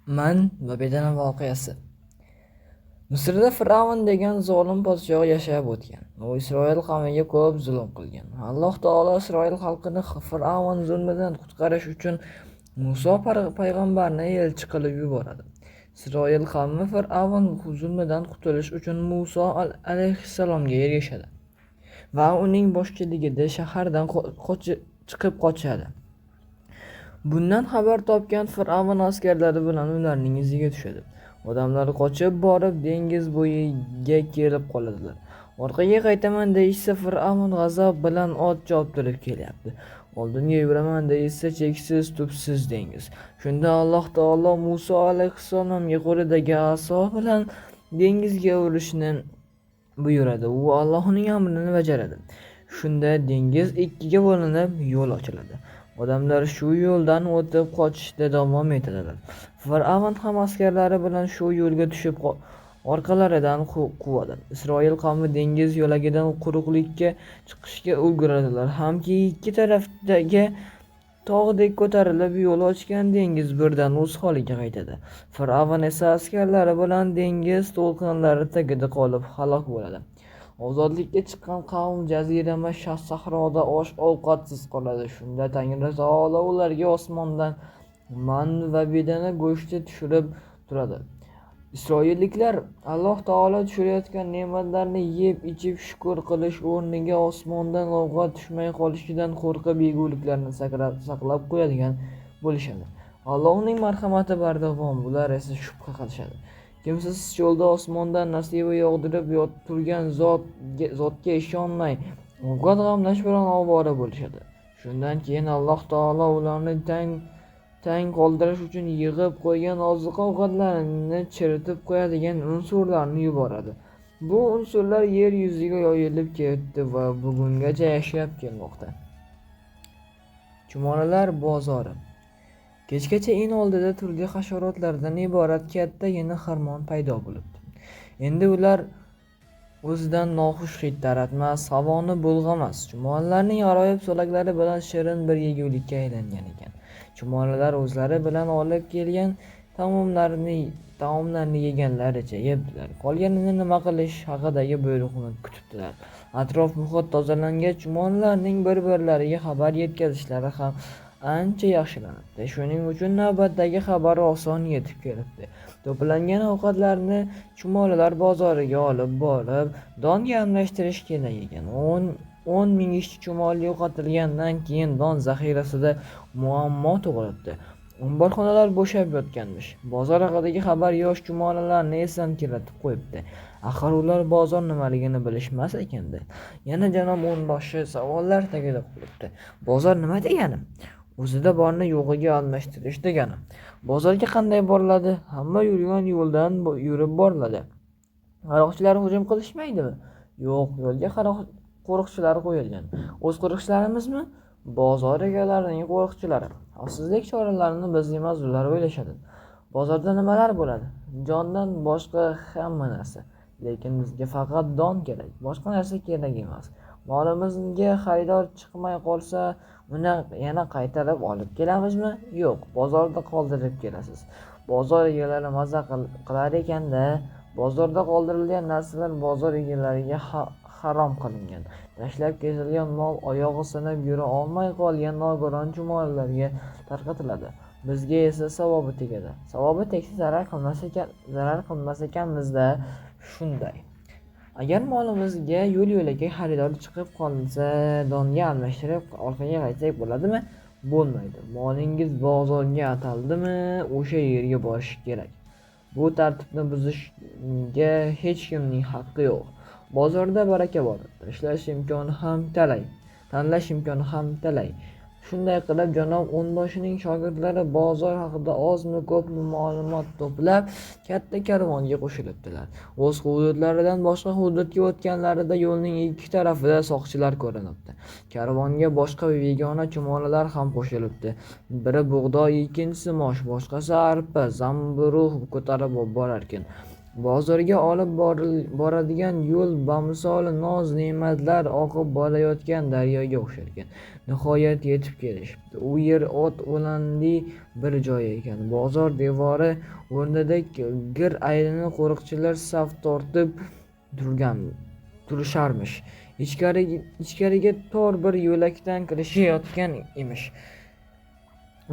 Man va bedana voqeasi. Misrda Fir'avn degan zolim podshoh yashab o'tgan. U Isroil qavmiga ko'p zulm qilgan. Alloh taolo Isroil xalqini Fir'avn zulmidan qutqarish uchun Muso payg'ambarni elchi qilib yuboradi. Isroil qavmi Fir'avn zulmidan qutulish uchun Muso alayhissalomga ergashadi va uning boshchiligida shahardan chiqib qochadi. Bundan xabar topgan Fir'avn askarlari bilan ularning iziga tushadi. Odamlar qochib borib dengiz bo'yiga kelib qoladilar. Orqaga qaytaman deyishsa Fir'avn g'azab bilan ot choptirib kelyapti. Oldinga yuraman deyishsa cheksiz tubsiz dengiz. Shunda Alloh taolo Muso alayhissalomga qo'lidagi aso bilan dengizga urishni buyuradi. U Allohning amrini bajaradi. Shunda dengiz ikkiga bo'linib yo'l ochiladi. Odamlar shu yo'ldan o'tib qochishda davom etadilar. Fir'avn ham askarlari bilan shu yo'lga tushib orqalaridan quvadi. Isroil qavmi dengiz yo'lagidan quruqlikka chiqishga ulguradilar. Hamki ikki tarafdagi tog'dek ko'tarilib yo'l ochgan dengiz birdan o'z holiga qaytadi. Fir'avn esa askarlari bilan dengiz to'lqinlari tagida qolib halok bo'ladi. Ozodlikka chiqqan qavm jazirama sahroda osh-ovqatsiz qoladi. Shunda Tangri taolo ularga osmondan man va bedana go'shti tushirib turadi. Isroilliklar Alloh taolo tushirayotgan ne'matlarni yeb ichib shukr qilish o'rniga osmondan ovqat tushmay qolishidan qo'rqib yeguliklarini saqlab qo'yadigan bo'lishadi. Allohning marhamati bardavom, ular esa shubha qilishadi. Kimsiz cho'lda osmondan nasiba yog'dirib turgan zotga ishonmay ovqat g'amlash bilan ovora bo'lishadi. Shundan keyin Alloh taolo ularni tang qoldirish uchun yig'ib qo'ygan oziq-ovqatlarni chiritib qo'yadigan unsurlarni yuboradi. Bu unsurlar yer yuziga yoyilib ketdi va bugungacha yashab kelmoqda. Chumolilar bozori. Kechgacha in oldida turli hasharotlardan iborat kattagina xirmon paydo bo'libdi. Endi ular o'zidan noxush hid taratmas, havoni bulg'amas. Chumolilarning g'aroyib so'laklari bilan shirin bir yegulikka aylangan ekan. Chumolilar o'zlari bilan olib kelgan taomlarni yeganlaricha yebdilar. Qolganini nima qilish haqidagi buyruqni kutibdilar. Atrof muhit tozalangach, chumolilarning bir-birlariga xabar yetkazishlari ham ancha yaxshilanibdi. Shuning uchun navbatdagi xabar oson yetib kelibdi. To'plangan ovqatlarni chumolilar bozoriga olib borib, donga almashtirish kerak ekan. 10 ming ishchi chumoli yo'qotilgandan keyin don zaxirasida muammo tug'ilibdi. Omborxonalar bo'shab yotganmish. Bozor haqidagi xabar yosh chumolilarni esdan kiratib qo'yibdi. Axir ular bozor nimaligini bilishmas ekanda. Yana janob o'nboshi savollar tagida qolibdi. Bozor nima degani? O'zida borni yo'g'iga almashtirish degani. Bozorga qanday boriladi? Hamma yurgan yo'ldan yurib boriladi. Qaroqchilar hujum qilishmaydimi? Yo'q, yo'lga qo'riqchilar qo'yilgan. O'z qo'riqchilarimizmi? Bozor egalarining qo'riqchilari. Xavfsizlik choralarini biz emas, ular o'ylashadi. Bozorda nimalar bo'ladi? Jondan boshqa hamma narsa. Lekin bizga faqat don kerak. Boshqa narsa kerak emas. Molimizga xaridor chiqmay qolsa, uni yana qaytarib olib kelamizmi? Yo'q, bozorda qoldirib kelasiz. Bozor egalari maza qilar ekanda, bozorda qoldirilgan narsalar bozor egalariga harom qilingan. Tashlab ketilgan mol oyog'i sinib yura olmay qolgan nogiron chumolilarga tarqatiladi. Bizga esa savobi tegadi. Savobi tegsa zarar qilmas ekanmizda. Shunday. Agar molimizga yo'l-yo'lakay xaridor chiqib qolsa, donga almashtirib orqaga qaytsak bo'ladimi? Bo'lmaydi. Molingiz bozorga ataldimi, o'sha yerga borish kerak. Bu tartibni buzishga hech kimning haqqi yo'q. Bozorda baraka bor. Tanlash imkoni ham talay. Shunday qilib janob o'nboshining shogirdlari bozor haqida ozmi ko'pmi ma'lumot to'plab, katta karvonga qo'shilibdilar. O'z hududlaridan boshqa hududga o'tganlarida yo'lning ikki tarafida soqchilar ko'rinibdi. Karvonga boshqa begona chumolilar ham qo'shilibdi. Biri bug'doy, ikkinchisi mosh, boshqasi arpa, zamburug' ko'tarib borarkan. Bozorga olib boradigan yo'l bamisoli noz-ne'matlar oqib borayotgan daryoga o'xsharkan. Nihoyat yetib kelishibdi. U yer ot-o'lanli bir joy ekan. Bozor devori o'rnida gir aylanib qo'riqchilar saf tortib turisharmish. Ichkariga tor bir yo'lakdan kirishayotgan emish.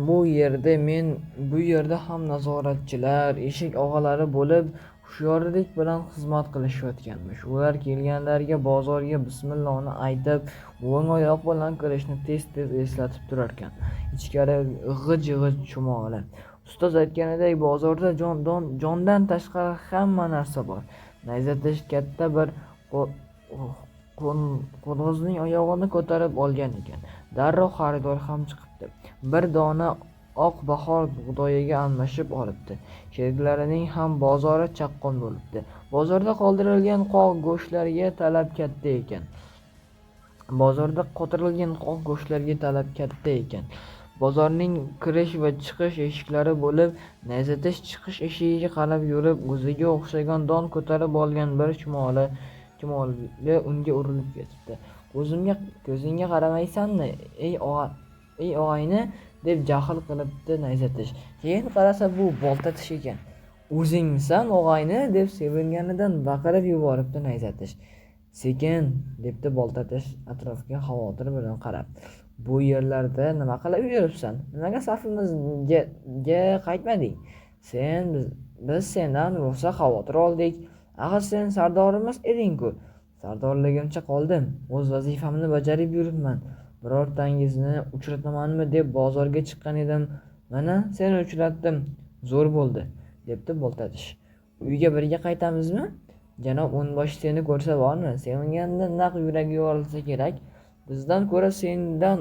Bu yerda ham nazoratchilar, eshik og'alari bo'lib, hushyorlik bilan xizmat qilishayotganmish. Ular kelganlarga bozorga bismillohni aytib, o'ng oyoq bilan kirishni tez-tez eslatib turarkan. Ichkari g'ij-g'ij chumoli. Ustoz aytganidek, bozorda jondan tashqari hamma narsa bor. Nayzatish katta bir qo'ng'izning oyog'ini ko'tarib olgan ekan. Darrov xaridor ham chiqibdi. Bir dona oq bahor bug'doyiga almashib olibdi. Sheriklarining ham bozori chaqqon bo'libdi. Bozorda qoldirilgan qoq go'shtlarga talab katta ekan. Bozorning kirish va chiqish eshiklari bo'lib, nayzatish chiqish eshigiga qarab yurib, o'ziga o'xshagan don ko'tarib olgan bir chumoli unga urilib ketibdi. Ko'zingga qaramaysanmi, ey og'ayni, deb jahl qilibdi nayzatish. Keyin qarasa, bu boltatish ekan. O'zingmisan og'ayni, deb sevinganidan baqirib yuboribdi nayzatish. Sekin, debdi boltatish atrofga xavotir bilan qarab. Bu yerlarda nima qilib yuribsan? Nimaga safimizga qaytmading? Biz sendan rosa xavotir oldik. Axir sen sardorimiz eding-ku. Sardorligimcha qoldim. O'z vazifamni bajarib yuribman. Birortangizni uchratamanmi deb bozorga chiqqan edim. Mana seni uchratdim. Zo'r bo'ldi, debdi boltatish. Uyga birga qaytamizmi? Janob o'nboshi seni ko'rsa bormi? Sevinganda naq yuragi yorilsa kerak. Bizdan ko'ra sendan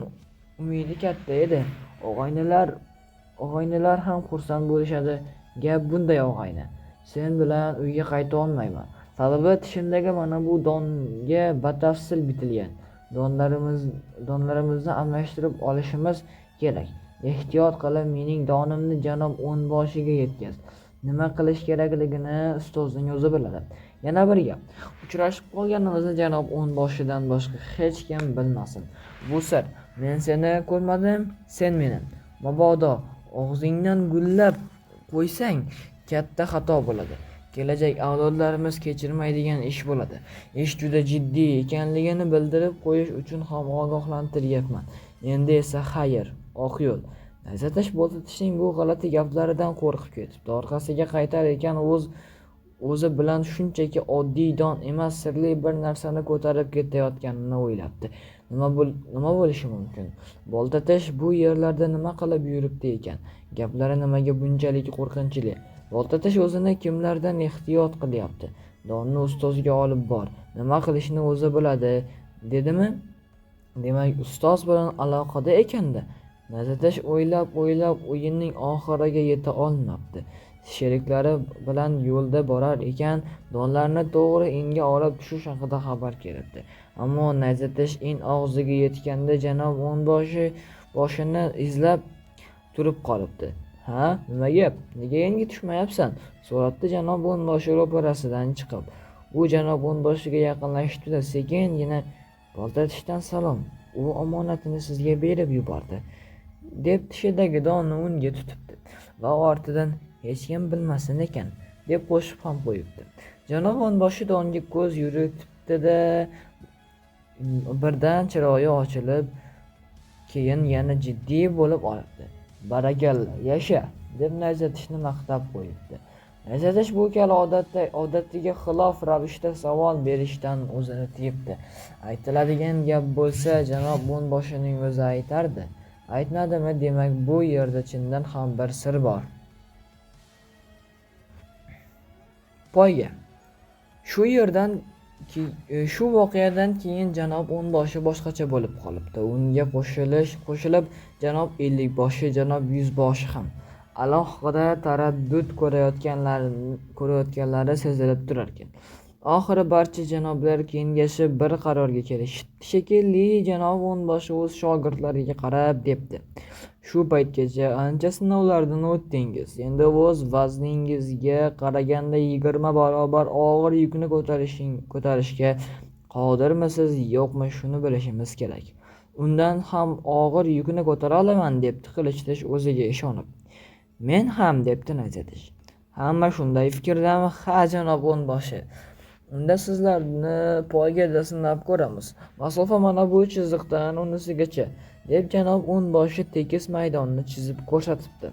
umidi katta edi. Og'aynilar ham xursand bo'lishadi. Gap bunday og'ayni. Sen bilan uyga qayta olmayman. Sababi tishimdagi mana bu donga batafsil bitilgan. Donlarimizni almashtirib olishimiz kerak. Ehtiyot qilib mening donimni janob o'nboshiga yetkaz. Nima qilish kerakligini ustozning o'zi biladi. Yana bir gap. Uchrashib qolganimizni janob o'nboshidan boshqa hech kim bilmasin. Bu sir. Men seni ko'rmadim, sen meni. Mabodo og'zingdan gullab qo'ysang, katta xato bo'ladi. Kelajak avlodlarimiz kechirmaydigan ish bo'ladi. Ish juda jiddiy ekanligini bildirib qo'yish uchun ham ogohlantiryapman. Endi esa xayr, oq yo'l. Nayzatish boltatishning bu g'alati gaplaridan qo'rqib ketibdi. Orqasiga qaytar ekan, o'zi bilan shunchaki oddiy don emas, sirli bir narsani ko'tarib ketayotganini o'ylabdi. Nima bo'lishi mumkin? Boltatish bu yerlarda nima qilib yuribdi ekan? Gaplari nimaga bunchalik qo'rqinchli? Boltatish o'zini kimlardan ehtiyot qilyapti? Donni ustozga olib bor. Nima qilishni o'zi biladi, dedimi? Demak, ustoz bilan aloqada ekanda. Nayzatish o'ylab o'yinning oxiriga yeta olmabdi. Sheriklari bilan yo'lda borar ekan, donlarni to'g'ri inga olib tushish haqida xabar kelibdi. Ammo nayzatish in og'ziga yetganda janob boshini izlab turib qolibdi. Ha, nima gap? Nega engi tushmayapsan? So'rabdi janob o'nboshi ro'parasidan chiqib. U janob o'nboshiga yaqinlashdi-da, sekingina boltatishdan salom. U omonatini sizga berib yubordi, deb tishidagi donni unga tutibdi va ortidan hech kim bilmasin ekan, deb qo'shib ham qo'yibdi. Janob o'nboshi donga ko'z yuritibdi-da, birdan chiroyi ochilib, keyin yana jiddiy bo'lib olibdi. Barakalla, yasha, deb nayzatishni maqtab qo'yibdi. Nayzatish bu gal odatiga xilof ravishda savol berishdan o'zini tiyibdi. Aytiladigan gap bo'lsa, janob o'nboshining o'zi aytardi. Aytmadimi? Demak, bu yerda chindan ham bir sir bor. Poyga. Shu voqeadan keyin janob o'nboshi boshqacha bo'lib qolibdi. Unga qo'shilib janob ellikboshi, janob yuzboshi ham alohida taraddud ko'rayotganlari sezilib turar ekan. Oxiri barcha janoblar kengashib bir qarorga kelishdi shekilli. Janob o'nboshi o'z shogirdlariga qarab debdi: shu paytgacha ancha sinovlardan o'tdingiz. Endi o'z vazningizga qaraganda 20 barobar og'ir yukni ko'tarishga qodirmisiz yo'qmi, shuni bilishimiz kerak. Undan ham og'ir yukni ko'tara olaman, debdi Qilichtish o'ziga ishonib. Men ham, debdi Nayzatish. Hamma shunday fikrdami? Ha, janob o'nboshi. Unda sizlarni poygada sinab ko'ramiz. Masofa mana bu chiziqdan unisigacha, deb janob o'nboshi tekis maydonni chizib ko'rsatibdi.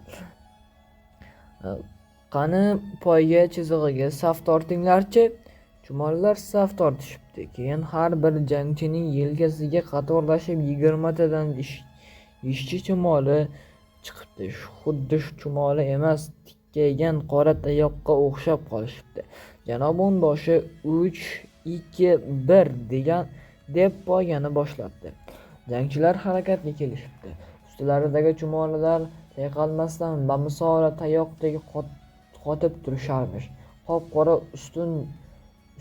Qani poyga chizig'iga saf tortinglarchi. Chumollar saf tortishibdi. Keyin har bir jangchining yelkasiga qatorlashib 20 tadan ishchi chumoli chiqibdi. Xuddi chumoli emas, tikkaygan qora tayoqqa o'xshab qolishibdi. Janob o'nboshi 3, 2, 1 deb poygani boshlabdi. Jangchilar harakatga kelishibdi. Ustilaridagi chumolilar chayqalmasdan bamisoli tayoqdek qotib turisharmish. Qop-qora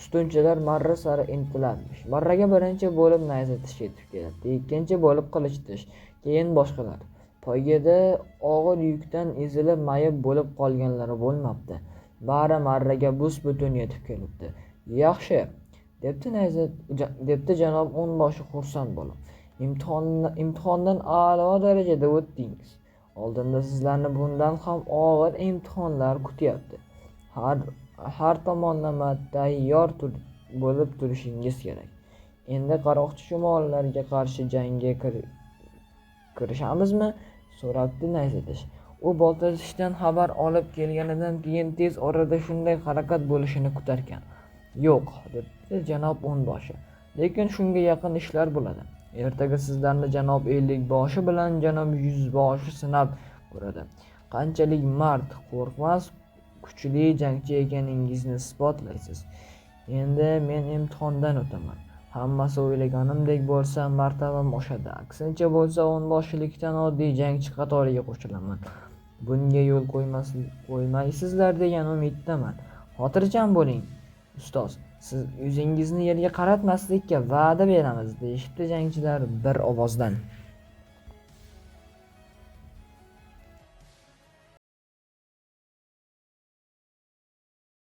ustunchalar marra sari intilarmish. Marraga birinchi bo'lib Nayzatish yetib keladi, ikkinchi bo'lib Qilichtish, keyin boshqalar. Poygada og'ir yukdan ezilib mayib bo'lib qolganlari bo'lmabdi. Bari marraga bus-butun yetib kelibdi. Yaxshi, debdi janob o'nboshi xursand bo'lib. Imtihondan a'lo darajada o'tdingiz. Oldinda sizlarni bundan ham og'ir imtihonlar kutyapti. Har tomonlama tayyor bo'lib turishingiz kerak. Endi qaroqchi chumollarga qarshi jangga kirishamizmi? So'rabdi Nayzatish. U Boltashdan xabar olib kelganidan keyin tez orada shunday harakat bo'lishini kutarkan. Yo'q, debdi janob o'nboshi. Lekin shunga yaqin ishlar bo'ladi. Ertaga sizlarni janob Ellikboshi bilan janob Yuzboshi sinab ko'radi. Qanchalik mard, qo'rqmas, kuchli jangchi ekaningizni isbotlaysiz. Endi men imtihondan o'taman. Hammasi o'ylaganimdek bo'lsa, martabam oshadi. Aksincha bo'lsa, o'nboshilikdan oddiy jangchi qatoriga qo'shilaman. Bunga yo'l qo'ymaysizlar degan umiddaman. Xotirjam bo'ling, ustoz. Siz yuzingizni yerga qaratmaslikka va'da beramiz, deyishibdi jangchilar bir ovozdan.